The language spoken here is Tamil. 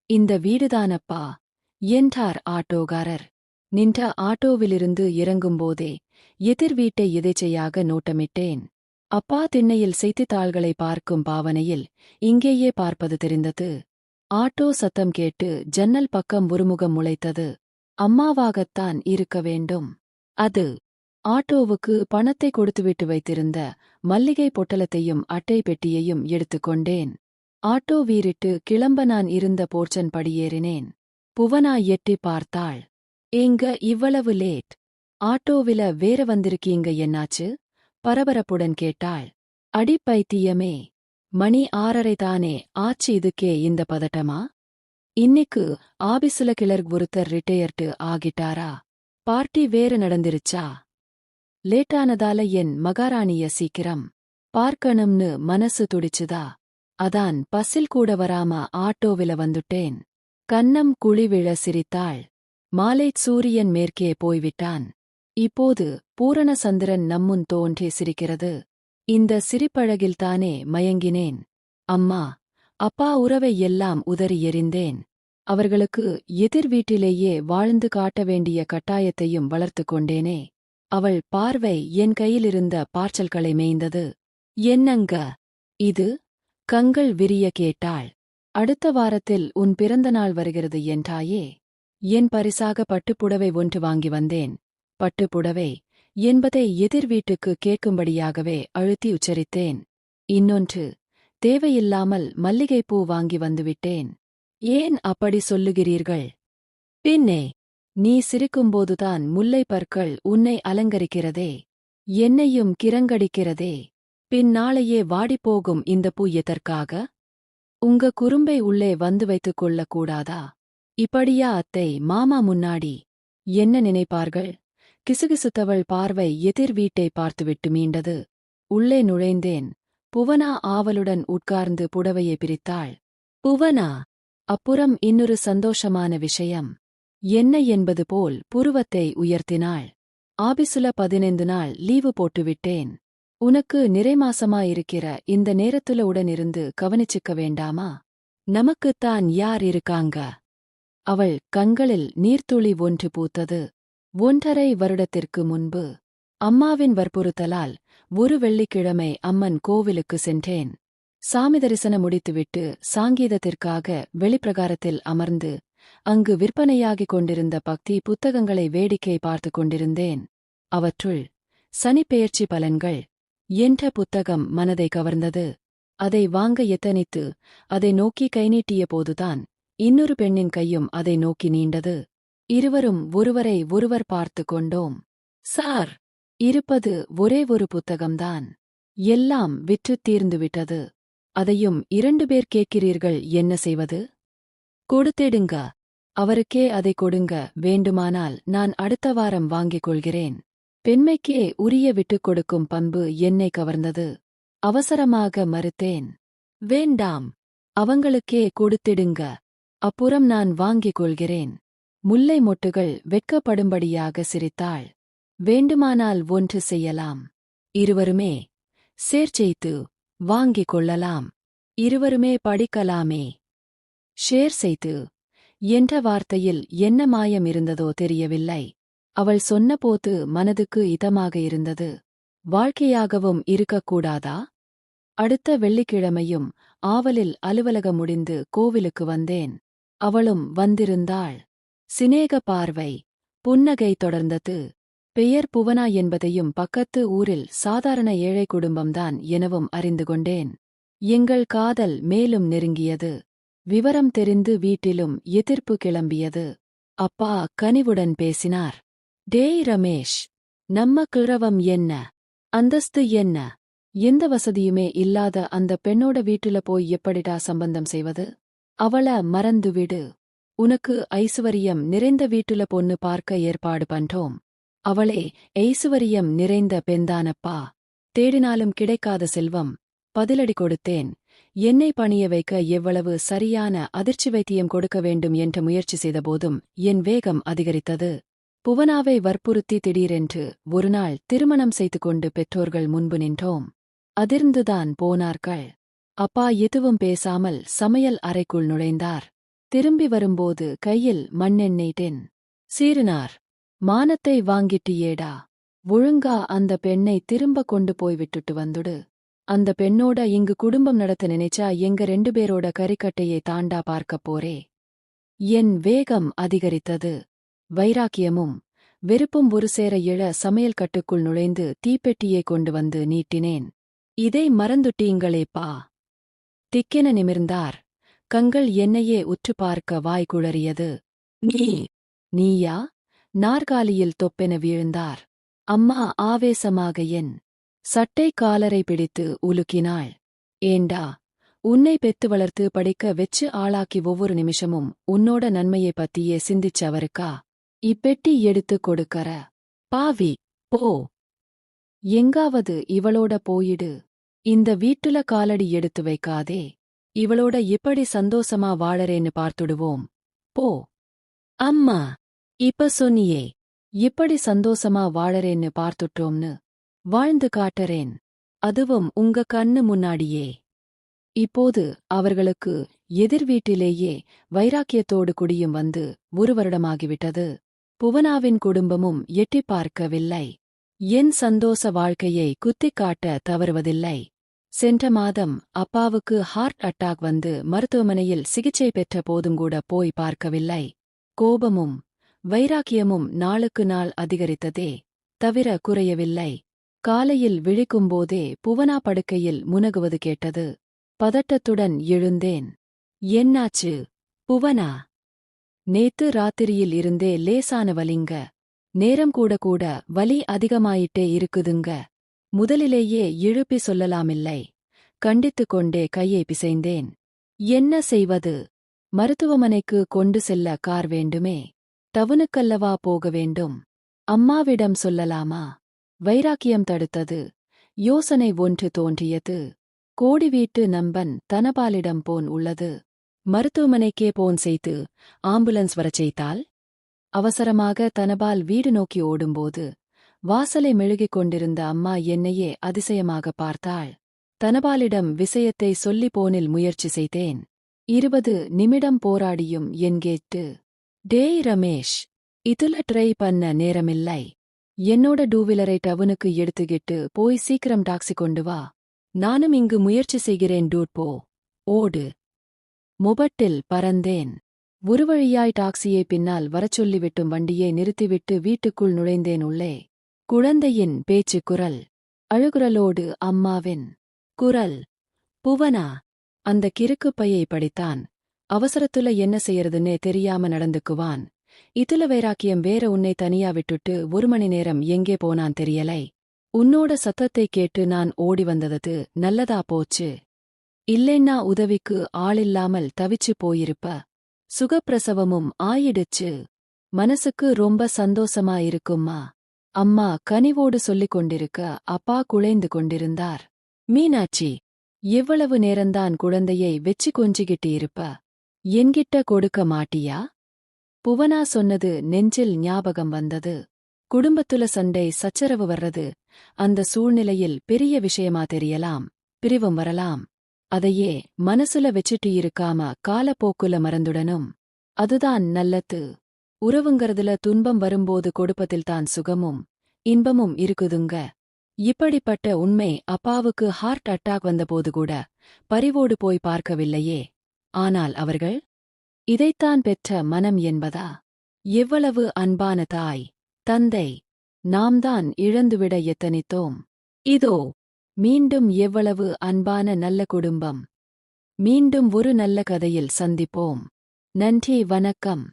இந்த வீடுதானப்பா என்றார் ஆட்டோகாரர். நின்ற ஆட்டோவிலிருந்து இறங்கும்போதே எதிர் வீட்டை எதேச்சையாக நோட்டமிட்டேன். அப்பா திண்ணையில் செய்தித்தாள்களை பார்க்கும் பாவனையில் இங்கேயே பார்ப்பது தெரிந்தது. ஆட்டோ சத்தம் கேட்டு ஜன்னல் பக்கம் ஒருமுகம் முளைத்தது. அம்மாவாகத்தான் இருக்க வேண்டும். அது. ஆட்டோவுக்கு பணத்தை கொடுத்துவிட்டு வைத்திருந்த மல்லிகை பொட்டலத்தையும் அட்டை பெட்டியையும் எடுத்துக்கொண்டேன். ஆட்டோ வீறிட்டு கிளம்ப நான் இருந்த போர்ச்சன் படியேறினேன். புவனா எட்டி பார்த்தாள். ஏங்க இவ்வளவு லேட்? ஆட்டோவில வேற வந்திருக்கீங்க, என்னாச்சு? பரபரப்புடன் கேட்டாள். அடி பைத்தியமே, மணி 6:30 தானே ஆச்சு, இதுக்கே இந்த பதட்டமா? இன்னிக்கு ஆபீசுல கிளர்க் ஒருத்தர் ரிட்டையர்டு ஆகிட்டாரா? பார்ட்டி வேற நடந்திருச்சா? லேட்டானதால என் மகாராணிய சீக்கிரம் பார்க்கணும்னு மனசு துடிச்சுதா? அதான் பஸ்ஸில் கூட வராம ஆட்டோவில வந்துட்டேன். கன்னம் குழிவிழ சிரித்தாள். மாலை சூரியன் மேற்கே போய்விட்டான். இப்போது பூரண சந்திரன் நம்முன் தோன்றி சிரிக்கிறது. இந்த சிரிப்பழகில்தானே மயங்கினேன். அம்மா அப்பா உறவை எல்லாம் உதறி எறிந்தேன். அவர்களுக்கு எதிர் வீட்டிலேயே வாழ்ந்து காட்ட வேண்டிய கட்டாயத்தையும் வளர்த்து கொண்டேனே. அவள் பார்வை என் கையிலிருந்த பார்ச்சல்களை மேய்ந்தது. என்னங்க இது? கண்கள் விரிய கேட்டாள். அடுத்த வாரத்தில் உன் பிறந்தநாள் வருகிறது என்றாயே. என் பரிசாக பட்டுப்புடவை ஒன்று வாங்கி வந்தேன். பட்டுப்புடவை என்பதை எதிர் வீட்டுக்கு கேட்கும்படியாகவே அழுத்தி உச்சரித்தேன். இன்னொன்று, தேவையில்லாமல் மல்லிகைப்பூ வாங்கி வந்துவிட்டேன். ஏன் அப்படி சொல்லுகிறீர்கள்? பின்னே நீ சிரிக்கும்போதுதான் முல்லை பற்கள் உன்னை அலங்கரிக்கிறதே, என்னையும் கிரங்கடிக்கிறதே. பின் நாளையே வாடிப்போகும் இந்த பூ எதற்காக? உங்க குறும்பை உள்ளே வந்து வைத்துக் கொள்ளக் கூடாதா? இப்படியா அத்தை மாமா முன்னாடி? என்ன நினைப்பார்கள்? கிசுகிசுத்தவள் பார்வை எதிர் வீட்டை பார்த்துவிட்டு மீண்டது. உள்ளே நுழைந்தேன். புவனா ஆவலுடன் உட்கார்ந்து புடவையை பிரித்தாள். புவனா! அப்புறம் இன்னொரு சந்தோஷமான விஷயம். என்ன என்பது போல் புருவத்தை உயர்த்தினாள். ஆபீசுல 15 நாள் லீவு போட்டுவிட்டேன். உனக்கு நிறைமாசமாயிருக்கிற இந்த நேரத்துல உடனிருந்து கவனிச்சுக்க வேண்டாமா? நமக்குத்தான் யார் இருக்காங்க? அவள் கண்களில் நீர்த்துளி ஒன்று பூத்தது. 1.5 வருடத்திற்கு முன்பு அம்மாவின் வற்புறுத்தலால் ஒரு வெள்ளிக்கிழமை அம்மன் கோவிலுக்கு சென்றேன். சாமி தரிசனம் முடித்துவிட்டு சாங்கீதத்திற்காக வெளிப்பிரகாரத்தில் அமர்ந்து அங்கு விற்பனையாகிக் கொண்டிருந்த பக்தி புத்தகங்களை வேடிக்கை பார்த்து கொண்டிருந்தேன். அவற்றுள் சனிப்பெயர்ச்சி பலன்கள் என்ற புத்தகம் மனதை கவர்ந்தது. அதை வாங்க எத்தனித்து அதை நோக்கி கைநீட்டிய போதுதான் இன்னொரு பெண்ணின் கையும் அதை நோக்கி நீண்டது. இருவரும் ஒருவரை ஒருவர் பார்த்து கொண்டோம். சார், இருப்பது ஒரே ஒரு புத்தகம்தான். எல்லாம் விற்றுத் தீர்ந்துவிட்டது. அதையும் 2 பேர் கேட்கிறீர்கள், என்ன செய்வது? கொடுத்திடுங்க. அவருக்கே அதை கொடுங்க. வேண்டுமானால் நான் அடுத்த வாரம் வாங்கிக் கொள்கிறேன். பெண்மைக்கே உரிய விட்டுக் கொடுக்கும் பண்பு என்னை கவர்ந்தது. அவசரமாக மறுத்தேன். வேண்டாம், அவங்களுக்கே கொடுத்திடுங்க. அப்புறம் நான் வாங்கிக் கொள்கிறேன். முல்லை மொட்டுகள் வெட்கப்படும்படியாக சிரித்தாள். வேண்டுமானால் ஒன்று செய்யலாம். இருவருமே சேர்ச்செய்து வாங்கிக் கொள்ளலாம். இருவருமே படிக்கலாமே. ஷேர் செய்து என்ற வார்த்தையில் என்ன மாயம் இருந்ததோ தெரியவில்லை. அவள் சொன்னபோது மனதுக்கு இதமாக இருந்தது. வாழ்க்கையாகவும் இருக்கக்கூடாதா? அடுத்த வெள்ளிக்கிழமையும் ஆவலில் அலுவலகம் முடிந்து கோவிலுக்கு வந்தேன். அவளும் வந்திருந்தாள். சிநேக பார்வை, புன்னகை தொடர்ந்தது. பெயர் புவனா என்பதையும் பக்கத்து ஊரில் சாதாரண ஏழை குடும்பம்தான் எனவும் அறிந்து கொண்டேன். எங்கள் காதல் மேலும் நெருங்கியது. விவரம் தெரிந்து வீட்டிலும் எதிர்ப்பு கிளம்பியது. அப்பா கனிவுடன் பேசினார். டேய் ரமேஷ், நம்ம கிழவம் என்ன? அந்தஸ்து என்ன? எந்த வசதியுமே இல்லாத அந்த பெண்ணோட வீட்டுல போய் எப்படிடா சம்பந்தம் செய்வது? அவள மறந்துவிடு. உனக்கு ஐசுவரியம் நிறைந்த வீட்டுல பொண்ணு பார்க்க ஏற்பாடு பண்றோம். அவளே ஐசுவரியம் நிறைந்த பெண்தானப்பா. தேடினாலும் கிடைக்காத செல்வம். பதிலடி கொடுத்தேன். என்னை பணிய வைக்க எவ்வளவு சரியான அதிர்ச்சி வைத்தியம் கொடுக்க வேண்டும் என்ற முயற்சி செய்தபோதும் என் வேகம் அதிகரித்தது. புவனாவை வற்புறுத்தி திடீரென்று ஒருநாள் திருமணம் செய்து கொண்டு பெற்றோர்கள் முன்பு நின்றோம். அதிர்ந்துதான் போனார்கள். அப்பா எதுவும் பேசாமல் சமையல் அறைக்குள் நுழைந்தார். திரும்பி வரும்போது கையில் மண்ணெண்ணெய் டென் சீறினார். மானத்தை வாங்கிட்டியேடா, ஒழுங்கா அந்த பெண்ணை திரும்ப கொண்டு போய் விட்டுட்டு வந்துடு. அந்த பெண்ணோட இங்கு குடும்பம் நடத்த நினைச்சா எங்க 2 பேரோட கறிக்கட்டையை தாண்டா பார்க்கப் போறே. என் வேகம் அதிகரித்தது. வைராக்கியமும் வெறுப்பும் ஒரு சேர எழ சமையல் கட்டுக்குள் நுழைந்து தீப்பெட்டியை கொண்டு வந்து நீட்டினேன். இதை மறந்துட்டீங்களேப்பா. திக்கென நிமிர்ந்தார். கண்கள் என்னையே உற்று பார்க்க வாய் குழறியது. நீயா? நாற்காலியில் தொப்பென வீழ்ந்தார். அம்மா ஆவேசமாக என் சட்டை காலரை பிடித்து உலுக்கினாள். ஏண்டா, உன்னை பெத்து வளர்த்து படிக்க வெச்சு ஆளாக்கி ஒவ்வொரு நிமிஷமும் உன்னோட நன்மையை பத்தியே சிந்திச்சவருக்கா இப்பெட்டி எடுத்து கொடுக்கற? பாவி, போ. எங்காவது இவளோட போயிடு. இந்த வீட்டுல காலடி எடுத்து வைக்காதே. இவளோட இப்படி சந்தோஷமா வாழறேன்னு பார்த்துடுவோம். போ. அம்மா, இப்ப சொன்னியே, இப்படி சந்தோஷமா வாழறேன்னு பார்த்துட்டோம்னு. வாழ்ந்து காட்டறேன். அதுவும் உங்க கண்ணு முன்னாடியே. இப்போது அவர்களுக்கு எதிர் வீட்டிலேயே வைராக்கியத்தோடு குடியும் வந்து 1 வருடமாகிவிட்டது. புவனாவின் குடும்பமும் எட்டிப் பார்க்கவில்லை. என் சந்தோஷ வாழ்க்கையை குத்திக் காட்ட தவறுவதில்லை. சென்ற மாதம் அப்பாவுக்கு ஹார்ட் அட்டாக் வந்து மருத்துவமனையில் சிகிச்சை பெற்ற போதுங்கூட போய் பார்க்கவில்லை. கோபமும் வைராக்கியமும் நாளுக்கு நாள் அதிகரித்ததே தவிர குறையவில்லை. காலையில் விழிக்கும்போதே புவனா படுக்கையில் முனகுவது கேட்டது. பதட்டத்துடன் எழுந்தேன். என்னாச்சு புவனா? நேத்து ராத்திரியில் இருந்தே லேசான வலிங்க. நேரம் கூட கூட வலி அதிகமாயிட்டே இருக்குதுங்க. முதலிலேயே எழுப்பி சொல்லலாமில்லை. கண்டித்துக் கொண்டே கையை பிசைந்தேன். என்ன செய்வது? மருத்துவமனைக்கு கொண்டு செல்ல கார் வேண்டுமே. டவுனுக்கல்லவா போக வேண்டும். அம்மாவிடம் சொல்லலாமா? வைராக்கியம் தடுத்தது. யோசனை ஒன்று தோன்றியது. கோடி வீட்டு நம்பன் தனபாலிடம் போன் உள்ளது. மருத்துவமனைக்கே போன் செய்து ஆம்புலன்ஸ் வரச் செய்தால்? அவசரமாக தனபால் வீடு நோக்கி ஓடும்போது வாசலை மெழுகிக் கொண்டிருந்த அம்மா என்னையே அதிசயமாக பார்த்தாள். தனபாலிடம் விஷயத்தை சொல்லி போனில் முயற்சி செய்தேன். 20 நிமிடம் போராடியும் என்கேட்டு. டேய் ரமேஷ், இதுல ட்ரை பண்ண நேரமில்லை. என்னோட டூவீலரை டவுனுக்கு எடுத்துக்கிட்டு போய் சீக்கிரம் டாக்ஸி கொண்டு வா. நானும் இங்கு முயற்சி செய்கிறேன். டூட் போ. ஓடு. முபட்டில் பறந்தேன். ஒரு வழியாய் டாக்ஸியை பின்னால் வரச் சொல்லிவிட்டும் வண்டியை நிறுத்திவிட்டு வீட்டுக்குள் நுழைந்தேன். உள்ளே குழந்தையின் பேச்சு குரல். அழுகுரலோடு அம்மாவின் குரல். புவனா. அந்த கிறுக்கு பையை படித்தான். அவசரத்துல என்ன செய்யறதுன்னே தெரியாம நடந்துக்குவான். இதுல வைராக்கியம் வேற. உன்னை தனியா விட்டுட்டு 1 மணி நேரம் எங்கே போனான் தெரியலை. உன்னோட சத்தத்தை கேட்டு நான் ஓடி வந்தது நல்லதா போச்சு. இல்லைன்னா உதவிக்கு ஆளில்லாமல் தவிச்சு போயிருப்ப. சுகப்பிரசவமும் ஆயிடுச்சு. மனசுக்கு ரொம்ப சந்தோஷமா இருக்கும்மா. அம்மா கனிவோடு சொல்லிக் கொண்டிருக்க அப்பா குழைந்து கொண்டிருந்தார். மீனாட்சி, எவ்வளவு நேரந்தான் குழந்தையை வெச்சு கொஞ்சிக்கிட்டு இருப்ப? என்கிட்ட கொடுக்க மாட்டியா? புவனா சொன்னது நெஞ்சில் ஞாபகம் வந்தது. குடும்பத்துல சண்டை சச்சரவு வர்றது அந்த சூழ்நிலையில் பெரிய விஷயமா தெரியலாம். பிரிவும் வரலாம். அதையே மனசுல வெச்சிட்டு இருக்காம காலப்போக்குல மறந்துடணும். அதுதான் நல்லது. உறவுங்கறதுல துன்பம் வரும்போது கொடுப்பதில்தான் சுகமும் இன்பமும் இருக்குதுங்க. இப்படிப்பட்ட உண்மை அப்பாவுக்கு ஹார்ட் அட்டாக் வந்தபோது கூட பரிவோடு போய் பார்க்கவில்லையே. ஆனால் அவர்கள் இதைத்தான் பெற்ற மனம் என்பதா? எவ்வளவு அன்பான தாய் தந்தை. நாம்தான் இழந்துவிட எத்தனித்தோம். இதோ மீண்டும் எவ்வளவு அன்பான நல்ல குடும்பம். மீண்டும் ஒரு நல்ல கதையில் சந்திப்போம். நன்றி, வணக்கம்.